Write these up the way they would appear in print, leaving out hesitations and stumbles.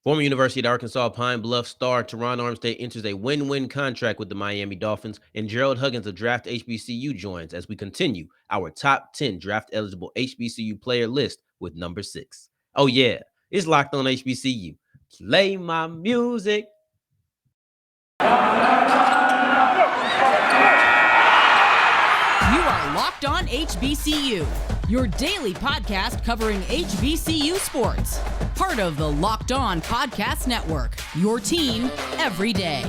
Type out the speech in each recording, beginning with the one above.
Former University of Arkansas Pine Bluff star Terron Armstead enters a win-win contract with the Miami Dolphins, and Gerald Huggins of Draft HBCU joins as we continue our top 10 draft-eligible HBCU player list with number 6. Oh yeah, it's Locked On HBCU. Play my music. You are Locked On HBCU, your daily podcast covering HBCU sports. Part of the Locked On Podcast Network, your team every day.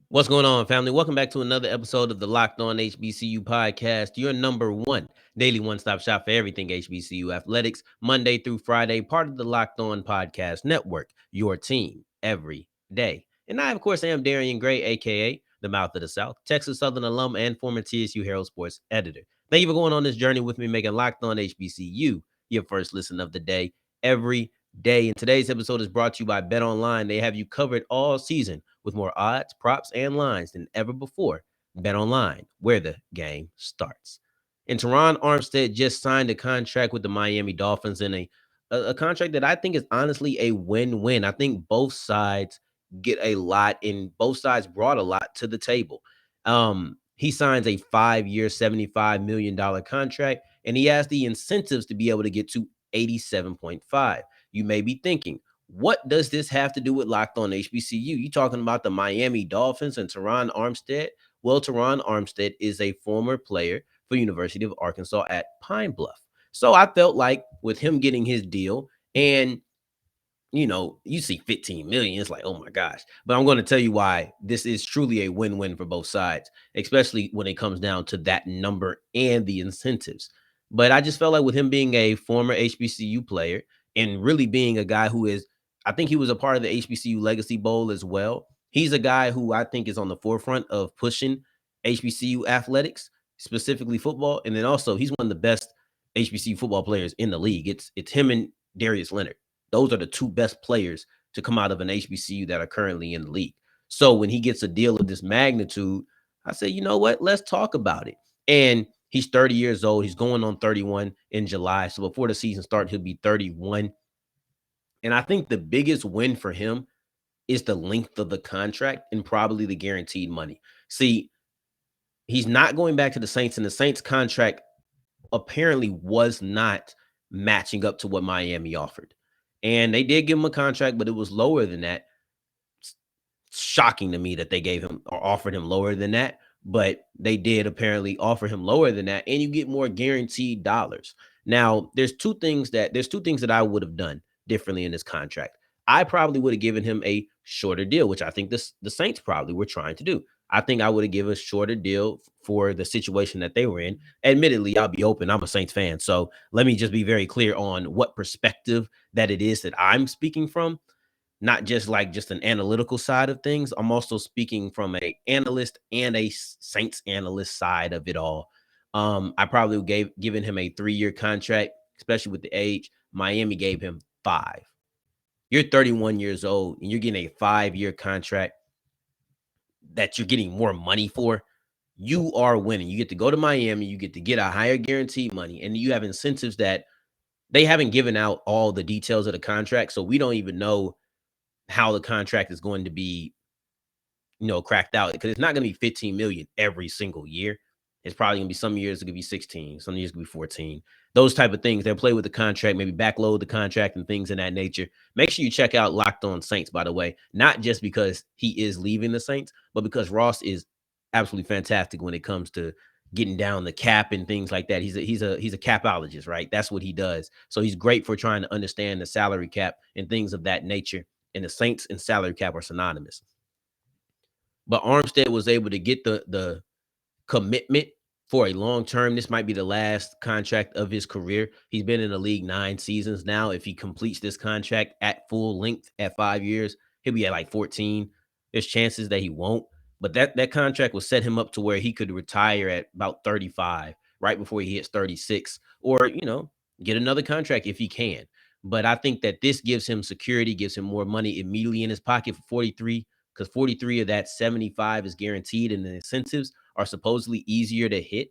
What's going on, family? Welcome back to another episode of the Locked On HBCU podcast, your number one daily one-stop shop for everything HBCU athletics, Monday through Friday, part of the Locked On Podcast Network, your team every day. And I, of course, am Darian Gray, a.k.a. the Mouth of the South, Texas Southern alum and former TSU Herald Sports editor. Thank you for going on this journey with me, making Locked On HBCU your first listen of the day every day. And today's episode is brought to you by BetOnline. They have you covered all season with more odds, props, and lines than ever before. BetOnline, where the game starts. And Terron Armstead just signed a contract with the Miami Dolphins in a contract that I think is honestly a win-win. I think both sides get a lot, and both sides brought a lot to the table. He signs a 5-year, $75 million contract, and he has the incentives to be able to get to 87.5. You may be thinking, what does this have to do with Locked On HBCU? You talking about the Miami Dolphins and Terron Armstead? Well, Terron Armstead is a former player for University of Arkansas at Pine Bluff. So I felt like with him getting his deal, and you see 15 million, it's like, oh my gosh. But I'm going to tell you why this is truly a win-win for both sides, especially when it comes down to that number and the incentives. But I just felt like with him being a former HBCU player and really being a guy who is, I think he was a part of the HBCU Legacy Bowl as well. He's a guy who I think is on the forefront of pushing HBCU athletics, specifically football. And then also he's one of the best HBCU football players in the league. It's him and Darius Leonard. Those are the two best players to come out of an HBCU that are currently in the league. So when he gets a deal of this magnitude, I say, you know what? Let's talk about it. And he's 30 years old. He's going on 31 in July. So before the season starts, he'll be 31. And I think the biggest win for him is the length of the contract and probably the guaranteed money. See, he's not going back to the Saints, and the Saints contract apparently was not matching up to what Miami offered. And they did give him a contract, but it was lower than that. It's shocking to me that they gave him or offered him lower than that, but they did apparently offer him lower than that, and you get more guaranteed dollars. Now, there's two things that I would have done differently in this contract. I probably would have given him a shorter deal, which I think the Saints probably were trying to do. I think I would have given a shorter deal for the situation that they were in. Admittedly, I'll be open. I'm a Saints fan. So let me just be very clear on what perspective that it is that I'm speaking from, not just like just an analytical side of things. I'm also speaking from a analyst and a Saints analyst side of it all. I probably given him a 3-year contract, especially with the age. Miami gave him 5. You're 31 years old and you're getting a 5-year contract that you're getting more money for. You are winning. You get to go to Miami, you get to get a higher guaranteed money, and you have incentives that they haven't given out all the details of the contract. So we don't even know how the contract is going to be, cracked out, because it's not going to be 15 million every single year. It's probably going to be some years it could be 16, some years it could be 14. Those type of things. They'll play with the contract, maybe backload the contract and things in that nature. Make sure you check out Locked On Saints, by the way, not just because he is leaving the Saints, but because Ross is absolutely fantastic when it comes to getting down the cap and things like that. He's a capologist, right? That's what he does. So he's great for trying to understand the salary cap and things of that nature. And the Saints and salary cap are synonymous. But Armstead was able to get the commitment for a long term. This might be the last contract of his career. He's been in the league 9 seasons now. If he completes this contract at full length at 5 years, he'll be at like 14. There's chances that he won't. But that contract will set him up to where he could retire at about 35, right before he hits 36, or, get another contract if he can. But I think that this gives him security, gives him more money immediately in his pocket for 43, because 43 of that 75 is guaranteed, and the incentives are supposedly easier to hit.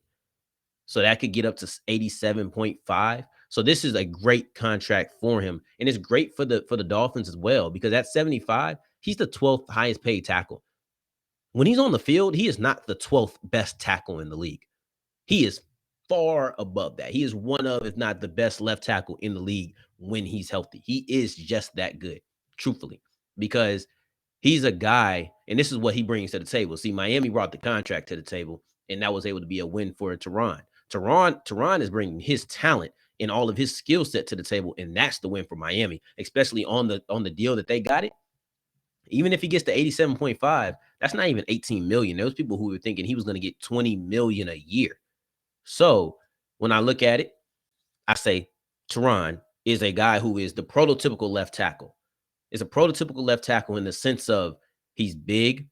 So that could get up to 87.5. So this is a great contract for him. And it's great for the Dolphins as well, because at 75, he's the 12th highest paid tackle. When he's on the field, he is not the 12th best tackle in the league. He is far above that. He is one of, if not the best left tackle in the league when he's healthy. He is just that good, truthfully, because he's a guy, and this is what he brings to the table. See, Miami brought the contract to the table, and that was able to be a win for Terron. Terron is bringing his talent and all of his skill set to the table, and that's the win for Miami, especially on the deal that they got it. Even if he gets to 87.5, that's not even 18 million. There was people who were thinking he was going to get 20 million a year. So when I look at it, I say Terron is a guy who is the prototypical left tackle. Is a prototypical left tackle in the sense of he's big,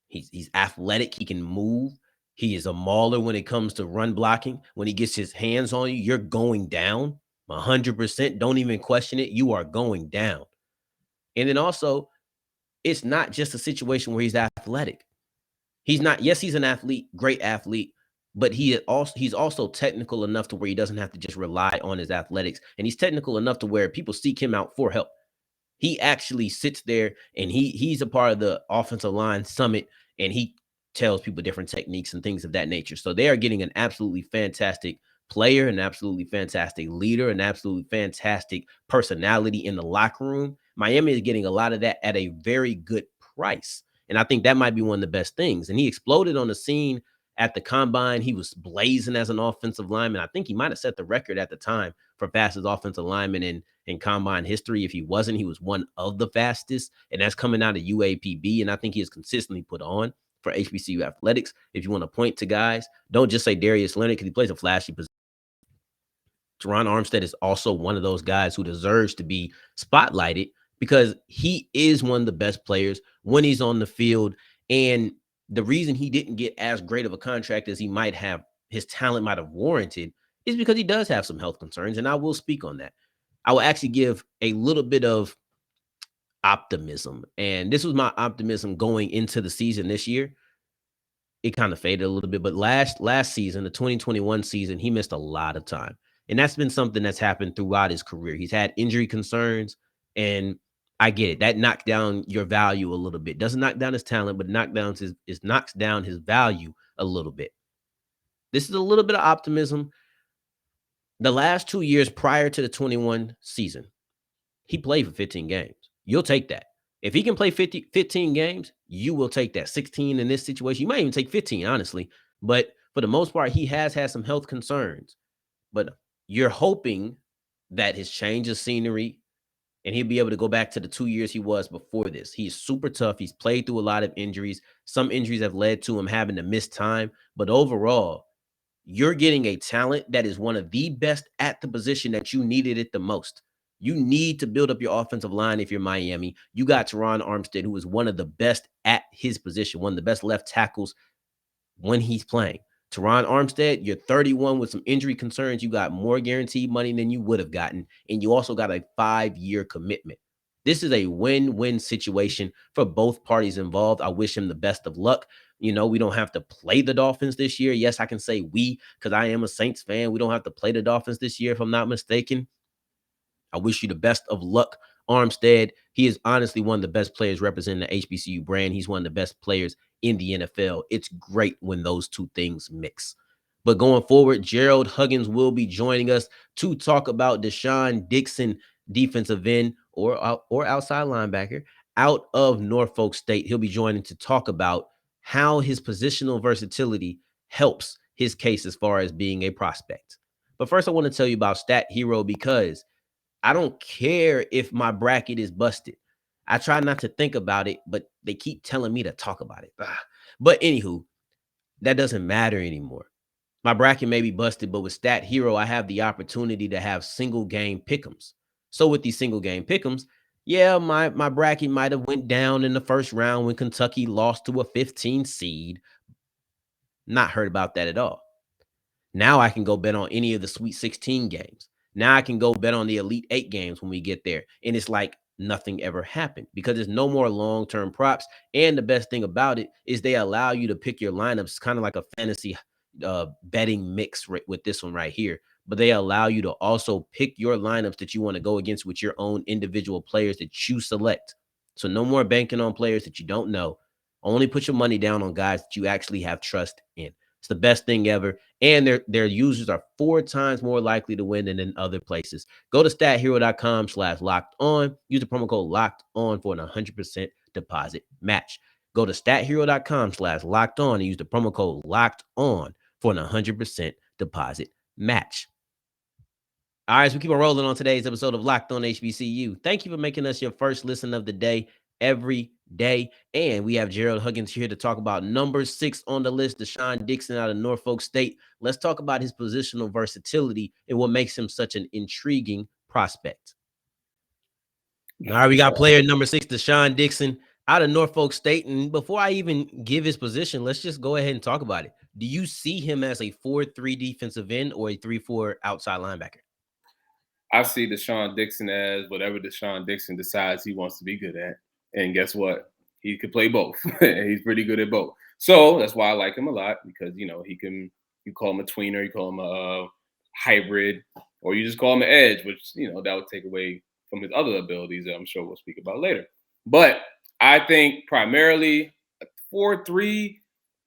he's athletic, he can move, he is a mauler when it comes to run blocking. When he gets his hands on you, you're going down 100%. Don't even question it. You are going down. And then also, it's not just a situation where he's athletic. He's not, yes, he's an athlete, great athlete, but he's also technical enough to where he doesn't have to just rely on his athletics. And he's technical enough to where people seek him out for help. He actually sits there and he's a part of the offensive line summit, and he tells people different techniques and things of that nature. So they are getting an absolutely fantastic player, an absolutely fantastic leader, an absolutely fantastic personality in the locker room. Miami is getting a lot of that at a very good price. And I think that might be one of the best things. And he exploded on the scene at the combine. He was blazing as an offensive lineman. I think he might have set the record at the time for fastest offensive lineman in combine history. If he wasn't, he was one of the fastest. And that's coming out of UAPB. And I think he is consistently put on for HBCU athletics. If you want to point to guys, don't just say Darius Leonard, because he plays a flashy position. Terron Armstead is also one of those guys who deserves to be spotlighted, because he is one of the best players when he's on the field. And the reason he didn't get as great of a contract as he might have, his talent might have warranted, is because he does have some health concerns. And I will speak on that. I will actually give a little bit of optimism. And this was my optimism going into the season this year. It kind of faded a little bit, but last season, the 2021 season, he missed a lot of time. And that's been something that's happened throughout his career. He's had injury concerns, and I get it. That knocks down your value a little bit. Doesn't knock down his talent, but knocks down his value a little bit. This is a little bit of optimism. The last 2 years prior to the 21 season, he played for 15 games. You'll take that. If he can play 15 games, you will take that. 16 in this situation. You might even take 15, honestly. But for the most part, he has had some health concerns. But you're hoping that his change of scenery, and he'll be able to go back to the 2 years he was before this. He's super tough. He's played through a lot of injuries. Some injuries have led to him having to miss time. But overall, you're getting a talent that is one of the best at the position that you needed it the most. You need to build up your offensive line if you're Miami. You got Terron Armstead, who is one of the best at his position, one of the best left tackles when he's playing. Terron Armstead, you're 31 with some injury concerns. You got more guaranteed money than you would have gotten, and you also got a 5-year commitment. This is a win-win situation for both parties involved. I wish him the best of luck. We don't have to play the Dolphins this year. Yes, I can say we, because I am a Saints fan. We don't have to play the Dolphins this year, if I'm not mistaken. I wish you the best of luck, Armstead. He is honestly one of the best players representing the HBCU brand. He's one of the best players in the NFL. It's great when those two things mix. But going forward, Gerald Huggins will be joining us to talk about De'Shaan Dixon, defensive end or outside linebacker out of Norfolk State. He'll be joining to talk about how his positional versatility helps his case as far as being a prospect. But first, I want to tell you about Stat Hero, because I don't care if my bracket is busted. I try not to think about it, but they keep telling me to talk about it. But anywho, that doesn't matter anymore. My bracket may be busted, but with Stat Hero, I have the opportunity to have single game pick'ems. So with these single game pick'ems, yeah, my bracket might have went down in the first round when Kentucky lost to a 15 seed. Not heard about that at all. Now I can go bet on any of the Sweet 16 games. Now I can go bet on the Elite Eight games when we get there. And it's like nothing ever happened because there's no more long-term props. And the best thing about it is they allow you to pick your lineups kind of like a fantasy betting mix with this one right here. But they allow you to also pick your lineups that you want to go against with your own individual players that you select. So no more banking on players that you don't know. Only put your money down on guys that you actually have trust in. It's the best thing ever. And their users are 4 times more likely to win than in other places. Go to stathero.com/locked on. Use the promo code locked on for an 100% deposit match. Go to stathero.com/locked on and use the promo code locked on for an 100% deposit match. All right, so we keep on rolling on today's episode of Locked On HBCU. Thank you for making us your first listen of the day every day. And we have Gerald Huggins here to talk about number 6 on the list, De'Shaan Dixon out of Norfolk State. Let's talk about his positional versatility and what makes him such an intriguing prospect. All right, we got player number 6, De'Shaan Dixon out of Norfolk State. And before I even give his position, let's just go ahead and talk about it. Do you see him as a 4-3 defensive end or a 3-4 outside linebacker? I see De'Shaan Dixon as whatever De'Shaan Dixon decides he wants to be good at. And guess what? He could play both. He's pretty good at both. So that's why I like him a lot because, you call him a tweener, you call him a hybrid, or you just call him an edge, which, that would take away from his other abilities that I'm sure we'll speak about later. But I think primarily a 4-3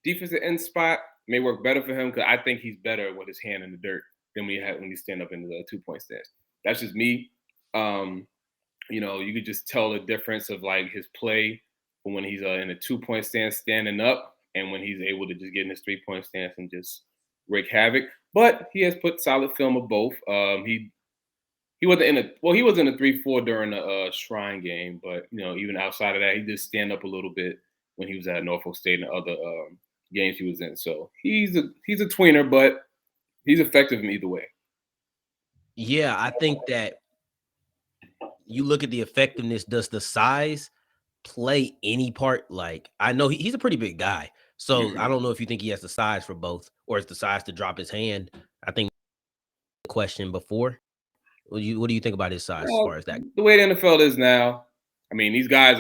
defensive end spot may work better for him because I think he's better with his hand in the dirt than when you stand up in the 2-point stance. That's just me. You could just tell the difference of like his play from when he's in a 2-point stance standing up and when he's able to just get in his 3-point stance and just wreak havoc. But he has put solid film of both. He wasn't in he was in a 3-4 during the Shrine game, but even outside of that, he did stand up a little bit when he was at Norfolk State and other games he was in. So he's a tweener, but he's effective in either way. Yeah, I think that you look at the effectiveness. Does the size play any part? Like, I know he's a pretty big guy, so I don't know if you think he has the size for both, or it's the size to drop his hand. I think the question before. What do you think about his size as far as that? The way the NFL is now, I mean, these guys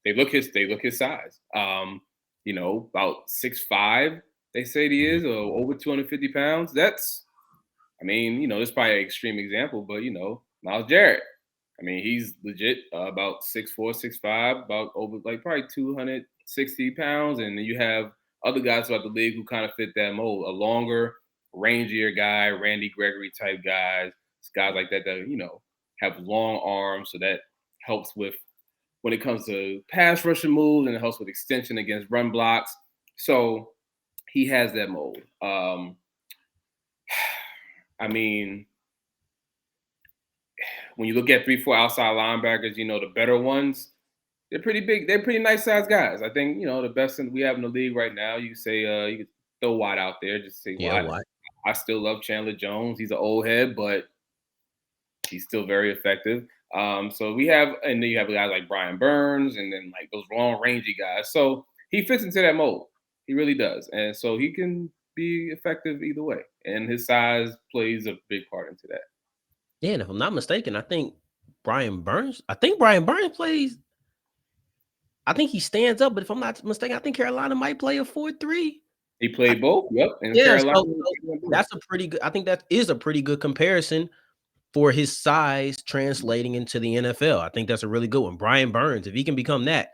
they look his size. About 6'5", they say he is, or over 250 pounds. That's, this is probably an extreme example, but Myles Jarrett. I mean, he's legit about 6'4", 6'5", about over like probably 260 pounds. And then you have other guys throughout the league who kind of fit that mold. A longer, rangier guy, Randy Gregory type guys like that have long arms. So that helps with when it comes to pass rushing moves, and it helps with extension against run blocks. So he has that mold. When you look at 3-4 outside linebackers, the better ones, they're pretty big. They're pretty nice sized guys. I think, the best we have in the league right now, you say, you could throw Watt out there, just say Watt. I still love Chandler Jones. He's an old head, but he's still very effective. So we have, and then you have guys like Brian Burns and then like those long rangy guys. So he fits into that mold. He really does. And so he can be effective either way. And his size plays a big part into that. Yeah, and if I'm not mistaken, I think Brian Burns plays. I think he stands up, but if I'm not mistaken, I think Carolina might play a 4-3. He played both. Yep. And yeah, Carolina, so that's a pretty good. I think that is a pretty good comparison for his size translating into the NFL. I think that's a really good one. Brian Burns, if he can become that,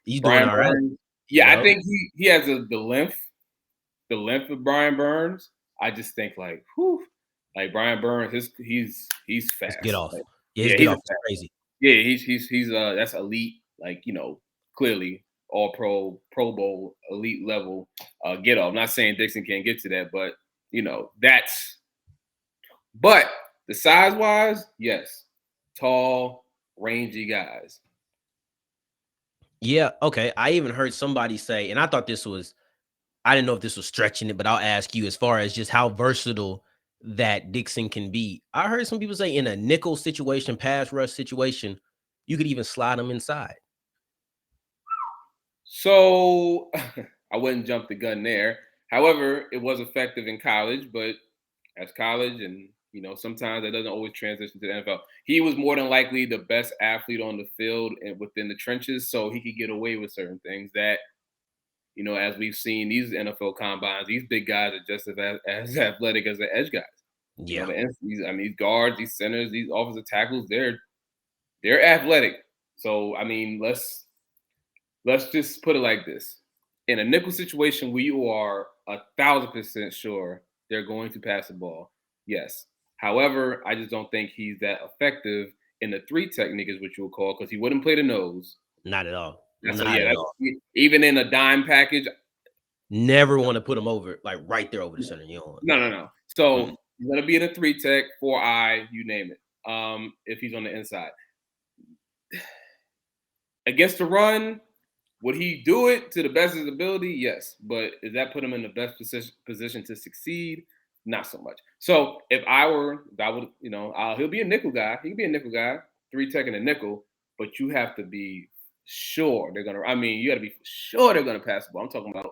he's doing all right. Yeah, I think he has the length of Brian Burns. I just think like Brian Burns, he's fast. His get off. Like, his get off is crazy. Yeah, he's that's elite. Like clearly all Pro Bowl elite level get off. I'm not saying Dixon can't get to that, but that's. But the size wise, yes, tall, rangy guys. Yeah. Okay. I even heard somebody say, and I thought I didn't know if this was stretching it, but I'll ask you as far as just how versatile that Dixon can be. I heard some people say in a nickel situation, pass rush situation, you could even slide him inside. So I wouldn't jump the gun there. However, it was effective in college, but as college and Sometimes that doesn't always transition to the NFL. He was more than likely the best athlete on the field and within the trenches, so he could get away with certain things that, as we've seen these NFL combines, these big guys are just as athletic as the edge guys. Yeah. These guards, these centers, these offensive tackles, they're athletic. So let's just put it like this: in a nickel situation where you are 1,000% sure they're going to pass the ball, yes. However, I just don't think he's that effective in the three technique, is what you would call, because he wouldn't play the nose. Not at all. So Not at all. Even in a dime package, never want to put him over, like right there over the center. No. So he's gonna be in a three tech, 4-eye, you name it. If he's on the inside. Against the run, would he do it to the best of his ability? Yes. But does that put him in the best position to succeed? Not so much. So if I would, he'll be a nickel guy. He can be a nickel guy, three tech and a nickel, but you have to be sure you got to be sure they're gonna pass the ball. I'm talking about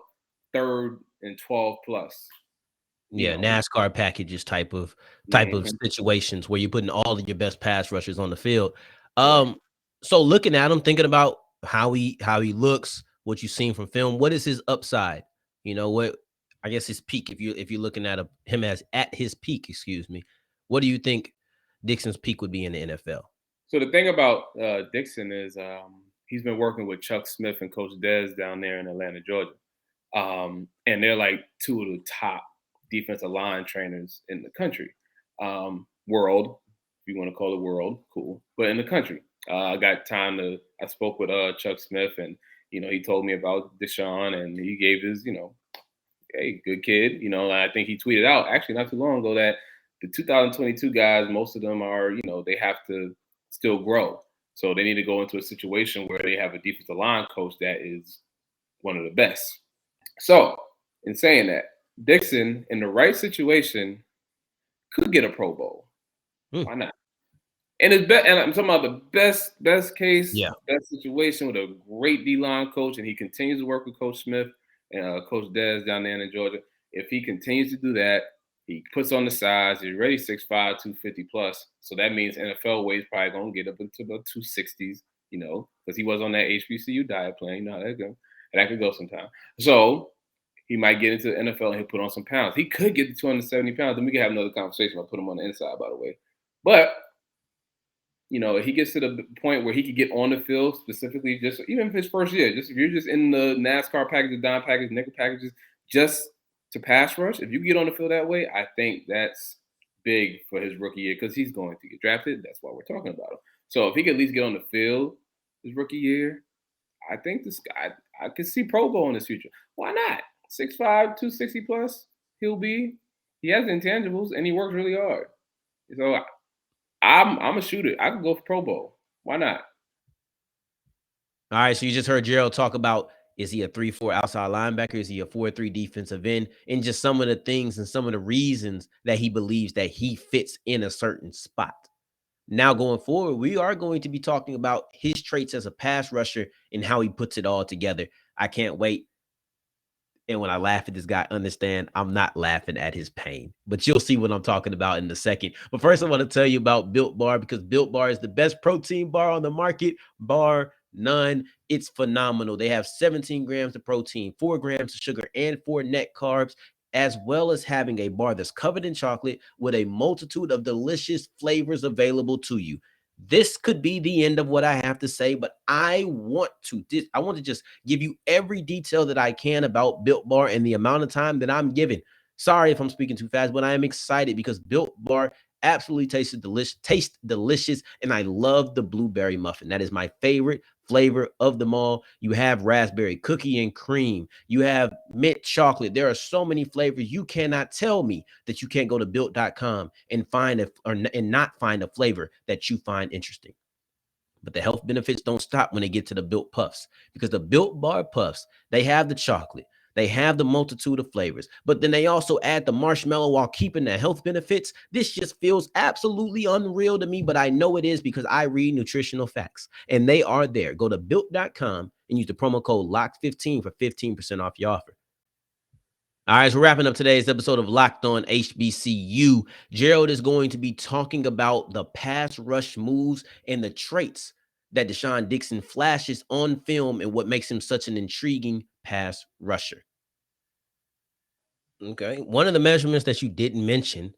3rd and 12 plus. Yeah, NASCAR packages type of situations where you're putting all of your best pass rushers on the field. So looking at him, thinking about how he looks, what you've seen from film, what is his upside? What, I guess, his peak, if you're looking at him as at his peak, what do you think Dixon's peak would be in the NFL? So the thing about Dixon is he's been working with Chuck Smith and Coach Dez down there in Atlanta, Georgia. And they're like two of the top defensive line trainers in the country. World, if you want to call it world, cool. But in the country. I spoke with Chuck Smith, and he told me about De'Shaan, and he gave his, hey, good kid. I think he tweeted out actually not too long ago that the 2022 guys, most of them are, they have to still grow. So they need to go into a situation where they have a defensive line coach that is one of the best. So in saying that, Dixon, in the right situation, could get a Pro Bowl. Why not? And I'm talking about the best case, best situation with a great D-line coach, and he continues to work with Coach Smith and Coach Dez down there in Georgia. If he continues to do that, he puts on the size. He's already 6'5", 250 plus. So that means NFL weight is probably going to get up into the 260s, because he was on that HBCU diet plan. How that go. And that could go sometime. So he might get into the NFL and he'll put on some pounds. He could get to 270 pounds. Then we can have another conversation about putting him on the inside, by the way. But, if he gets to the point where he could get on the field, specifically just even if his first year, just if you're just in the NASCAR package, the dime package, nickel packages, just to pass rush, if you get on the field that way, I think that's big for his rookie year, because he's going to get drafted. That's why we're talking about him. So if he could at least get on the field his rookie year, I think this guy, I could see Pro Bowl in his future. Why not? 6'5", 260 plus, he has the intangibles, and he works really hard. So I'm a shooter. I could go for Pro Bowl. Why not? All right, so you just heard Gerald talk about, is he a 3-4 outside linebacker? Is he a 4-3 defensive end? And just some of the things and some of the reasons that he believes that he fits in a certain spot. Now going forward, we are going to be talking about his traits as a pass rusher and how he puts it all together. I can't wait. And when I laugh at this guy, understand I'm not laughing at his pain, but you'll see what I'm talking about in a second. But first, I want to tell you about Built Bar, because Built Bar is the best protein bar on the market, bar none. It's phenomenal. They have 17 grams of protein, 4 grams of sugar, and 4 net carbs, as well as having a bar that's covered in chocolate with a multitude of delicious flavors available to you. This could be the end of what I have to say, but I want to just give you every detail that I can about Built Bar and the amount of time that I'm given. Sorry if I'm speaking too fast, but I am excited because Built Bar absolutely tastes delicious, and I love the blueberry muffin. That is my favorite flavor of them all. You have raspberry, cookie and cream. You have mint chocolate. There are so many flavors. You cannot tell me that you can't go to built.com and not find a flavor that you find interesting. But the health benefits don't stop when they get to the Built Puffs, because the Built Bar Puffs, they have the chocolate. They have the multitude of flavors, but then they also add the marshmallow while keeping the health benefits. This just feels absolutely unreal to me, but I know it is because I read nutritional facts, and they are there. Go to built.com and use the promo code LOCK15 for 15% off your offer. All right, so wrapping up today's episode of Locked On HBCU, Gerald is going to be talking about the pass rush moves and the traits that De'Shaan Dixon flashes on film and what makes him such an intriguing pass rusher. Okay, one of the measurements that you didn't mention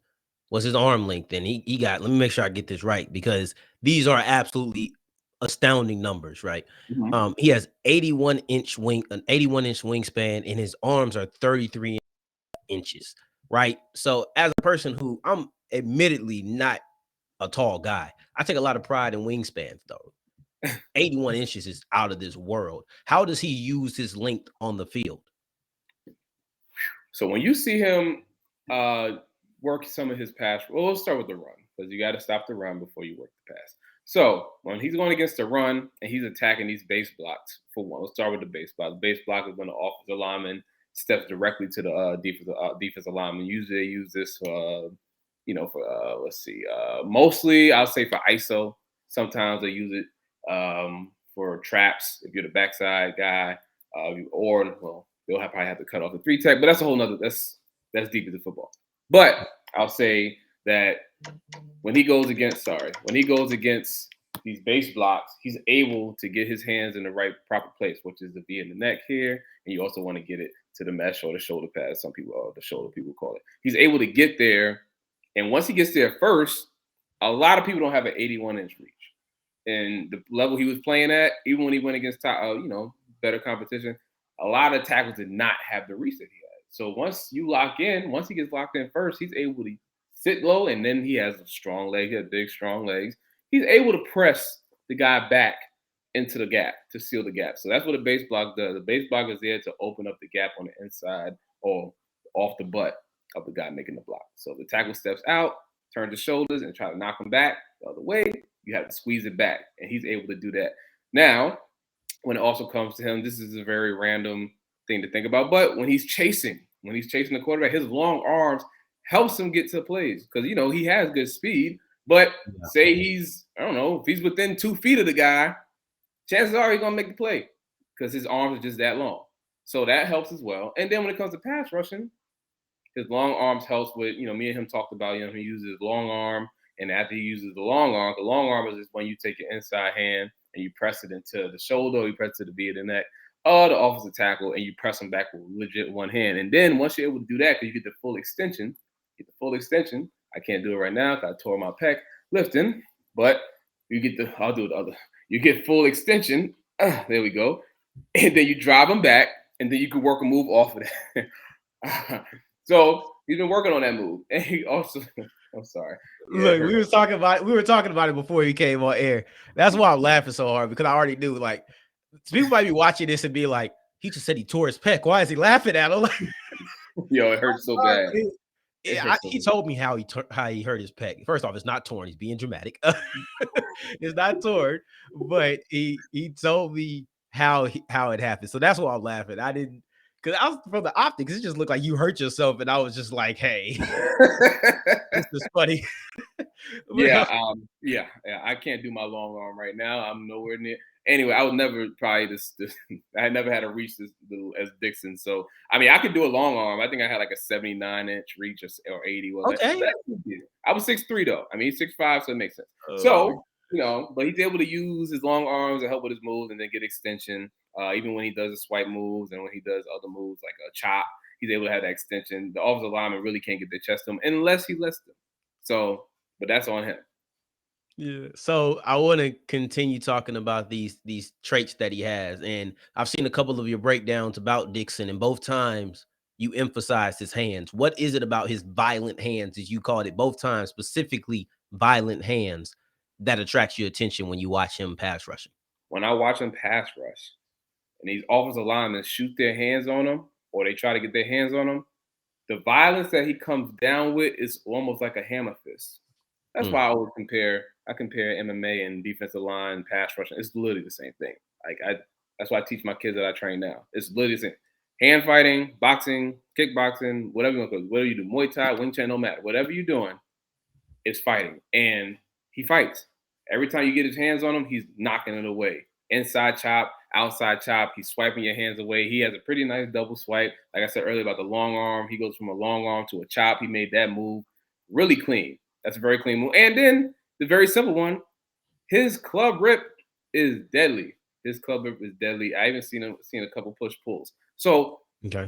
was his arm length, and he got. Let me make sure I get this right because these are absolutely astounding numbers, right? Mm-hmm. He has an 81-inch wingspan, and his arms are 33 inches, right? So as a person who I'm admittedly not a tall guy, I take a lot of pride in wingspans though. 81 inches is out of this world. How does he use his length on the field? So when you see him work some of his pass, well, let's start with the run because you got to stop the run before you work the pass. So when he's going against the run and he's attacking these base blocks, for one, let's start with the base block. The base block is when the offensive lineman steps directly to the defensive lineman. Usually they use this, mostly I'll say for ISO. Sometimes they use it for traps if you're the backside guy, they'll probably have to cut off the 3 tech, but that's a whole nother. That's deep into football. But I'll say that when he goes against these base blocks, he's able to get his hands in the right proper place, which is to be in the neck here, and you also want to get it to the mesh or the shoulder pad. Some people, or the shoulder people call it. He's able to get there, and once he gets there first, a lot of people don't have an 81-inch reach. And the level he was playing at, even when he went against better competition, a lot of tackles did not have the reach that he had. So once he gets locked in first, he's able to sit low, and then he has a strong leg. He has big, strong legs. He's able to press the guy back into the gap to seal the gap. So that's what a base block does. The base block is there to open up the gap on the inside or off the butt of the guy making the block. So the tackle steps out, turns his shoulders, and try to knock him back the other way. You have to squeeze it back, and he's able to do that. Now, when it also comes to him, this is a very random thing to think about. But when he's chasing the quarterback, his long arms helps him get to plays because he has good speed. But say if he's within 2 feet of the guy, chances are he's gonna make the play because his arms are just that long. So that helps as well. And then when it comes to pass rushing, his long arms helps with me and him talked about he uses his long arm, and after he uses the long arm is just when you take your inside hand and you press it into the shoulder, you press it to the beat of the neck, or the offensive tackle, and you press them back with legit one hand. And then once you're able to do that, because you get the full extension, I can't do it right now because I tore my pec lifting, but I'll do the other. You get full extension. There we go. And then you drive them back, and then you can work a move off of that. So he's been working on that move. And he also, I'm sorry. Look, we were talking about it before he came on air. That's why I'm laughing so hard because I already knew. Like, people might be watching this and be like, "He just said he tore his pec. Why is he laughing at him?" Yo, it hurts so bad. He told me how he hurt his pec. First off, it's not torn. He's being dramatic. It's not torn, but he told me how it happened. So that's why I'm laughing. I didn't. Because I was from the optics, it just looked like you hurt yourself, and I was just like, "Hey, this is funny." Yeah, I can't do my long arm right now. I'm nowhere near. Anyway, I would never probably I had never had a reach this little as Dixon. So I mean, I could do a long arm. I think I had like a 79-inch reach or 80. Well, okay. I was 6'3" though. I mean, he's 6'5", so it makes sense. So but he's able to use his long arms to help with his moves and then get extension. Even when he does the swipe moves and when he does other moves like a chop, he's able to have that extension. The offensive lineman really can't get their chest to him unless he lets them. So, but that's on him. Yeah. So I want to continue talking about these traits that he has. And I've seen a couple of your breakdowns about Dixon, and both times you emphasized his hands. What is it about his violent hands, as you called it, both times, specifically violent hands, that attracts your attention when you watch him pass rushing? When I watch him pass rush and these offensive linemen shoot their hands on him or they try to get their hands on him, the violence that he comes down with is almost like a hammer fist. That's why I always compare MMA and defensive line pass rushing. It's literally the same thing. That's why I teach my kids that I train now. It's literally the same. Hand fighting, boxing, kickboxing, whatever you want to call it. Whatever you do, Muay Thai, Wing Chun, no matter. Whatever you're doing, it's fighting. And he fights. Every time you get his hands on him, he's knocking it away. Inside chop. outside chop. He's swiping your hands away. He has a pretty nice double swipe. Like I said earlier about the long arm, he goes from a long arm to a chop. He made that move really clean. That's a very clean move. And then the very simple one, his club rip is deadly. His club rip is deadly. I even seen a couple push pulls. So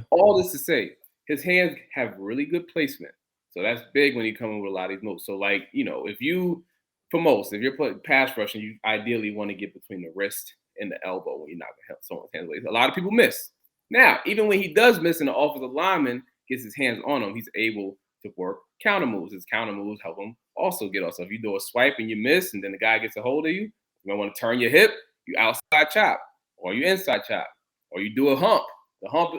all this to say, his hands have really good placement. So that's big when you come in with a lot of these moves. So like, if you're putting pass rushing, you ideally want to get between the wrist and the elbow when you're not going to help someone's hands away. A lot of people miss. Now, even when he does miss and the offensive lineman gets his hands on him, he's able to work counter moves. His counter moves help him also get off. So if you do a swipe and you miss and then the guy gets a hold of you, you might want to turn your hip, you outside chop, or you inside chop, or you do a hump. The hump,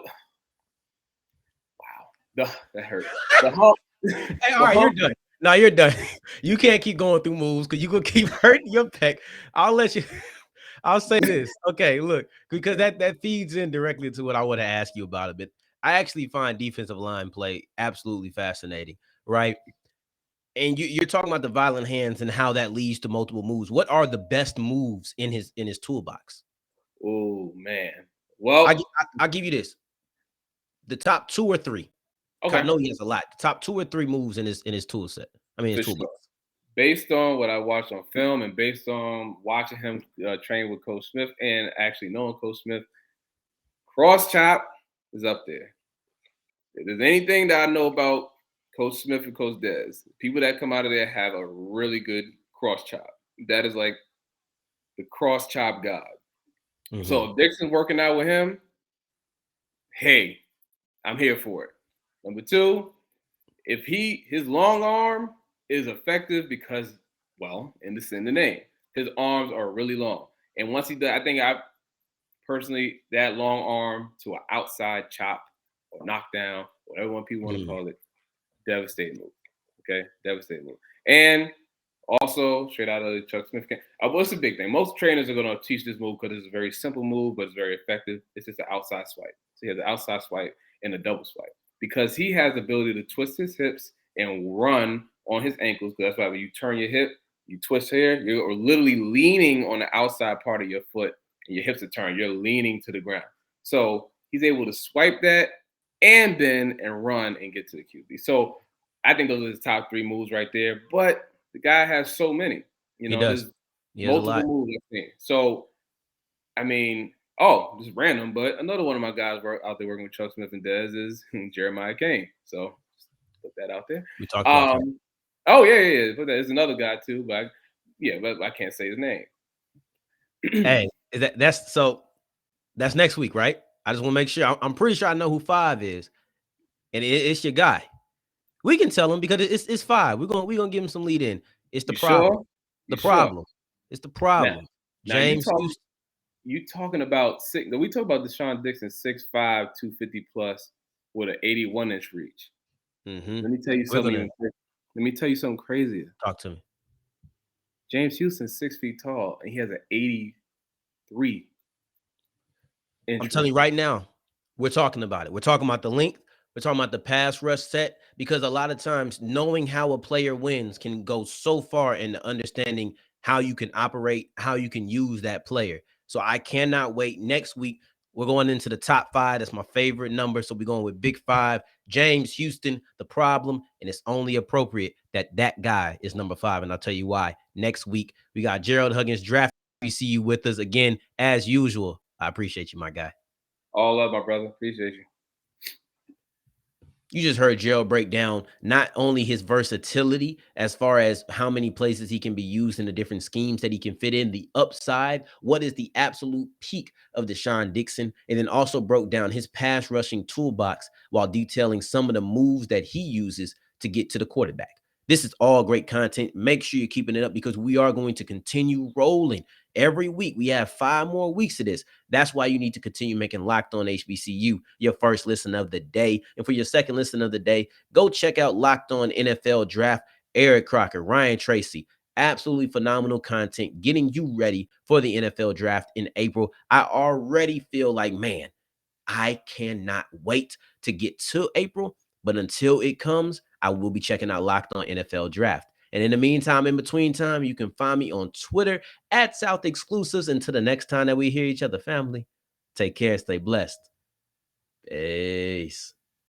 wow, that hurt. The hump. Hey, all right, you're done. No, you're done. You can't keep going through moves because you're going to keep hurting your pec. I'll say this. Okay, look, because that feeds in directly to what I want to ask you about a bit. I actually find defensive line play absolutely fascinating, right? And you're talking about the violent hands and how that leads to multiple moves. What are the best moves in his toolbox? Oh, man. Well, I'll give you this. The top 2 or 3. Okay. I know he has a lot. The top 2 or 3 moves in his tool set. I mean, his toolbox. Sure. Based on what I watched on film and based on watching him train with Coach Smith and actually knowing Coach Smith, cross chop is up there. If there's anything that I know about Coach Smith and Coach Dez, people that come out of there have a really good cross chop. That is like the cross chop god. Mm-hmm. So if Dixon's working out with him, hey, I'm here for it. Number 2, if his long arm is effective because, well, in the name, his arms are really long. And once he does, I think that long arm to an outside chop or knockdown, whatever one people want to call it, devastating move. Okay, devastating move. And also, straight out of Chuck Smith. What's the big thing? Most trainers are going to teach this move because it's a very simple move, but it's very effective. It's just an outside swipe. So he has an outside swipe and a double swipe because he has the ability to twist his hips and run on his ankles. Because that's why when you turn your hip, you twist here, you're literally leaning on the outside part of your foot and your hips are turned. You're leaning to the ground. So he's able to swipe that and bend and run and get to the QB. So I think those are his top 3 moves right there. But the guy has so many. He does. He has multiple moves, I think. So, I mean, just random, but another one of my guys out there working with Chuck Smith and Dez is Jeremiah Kane. So, put that out there. We talked about that. Oh, yeah. But there's another guy too, but I can't say his name. Hey, that's next week, right? I just want to make sure. I'm pretty sure I know who 5 is, and it's your guy. We can tell him because it's 5. We're gonna give him some lead in. It's the problem. Sure? The problem. Sure? It's the problem. Now James. You talking about we talk about De'Shaan Dixon 6'5", 250 plus with an 81-inch reach. Mm-hmm. Let me tell you something. Let me tell you something crazier. Talk to me. James Houston's 6 feet tall and he has an 83 inch. I'm telling you right now, we're talking about it. We're talking about the length. We're talking about the pass rush set, because a lot of times knowing how a player wins can go so far in understanding how you can operate, how you can use that player. So I cannot wait. Next week, we're going into the top 5. That's my favorite number. So we're going with Big 5, James Houston, the problem. And it's only appropriate that guy is number 5. And I'll tell you why. Next week, we got Gerald Huggins, draft HBCU with us again, as usual. I appreciate you, my guy. All love, my brother. Appreciate you. You just heard Gerald break down not only his versatility as far as how many places he can be used in the different schemes that he can fit in, the upside, what is the absolute peak of De'Shaan Dixon, and then also broke down his pass rushing toolbox while detailing some of the moves that he uses to get to the quarterback. This is all great content. Make sure you're keeping it up because we are going to continue rolling every week. We have 5 more weeks of this. That's why you need to continue making Locked On HBCU your first listen of the day. And for your second listen of the day, go check out Locked On NFL Draft. Eric Crocker, Ryan Tracy, absolutely phenomenal content getting you ready for the NFL Draft in April. I already feel like, man, I cannot wait to get to April. But until it comes, I will be checking out Locked On NFL Draft. And in the meantime, in between time, you can find me on Twitter at South Exclusives. Until the next time that we hear each other, family, take care, stay blessed. Peace.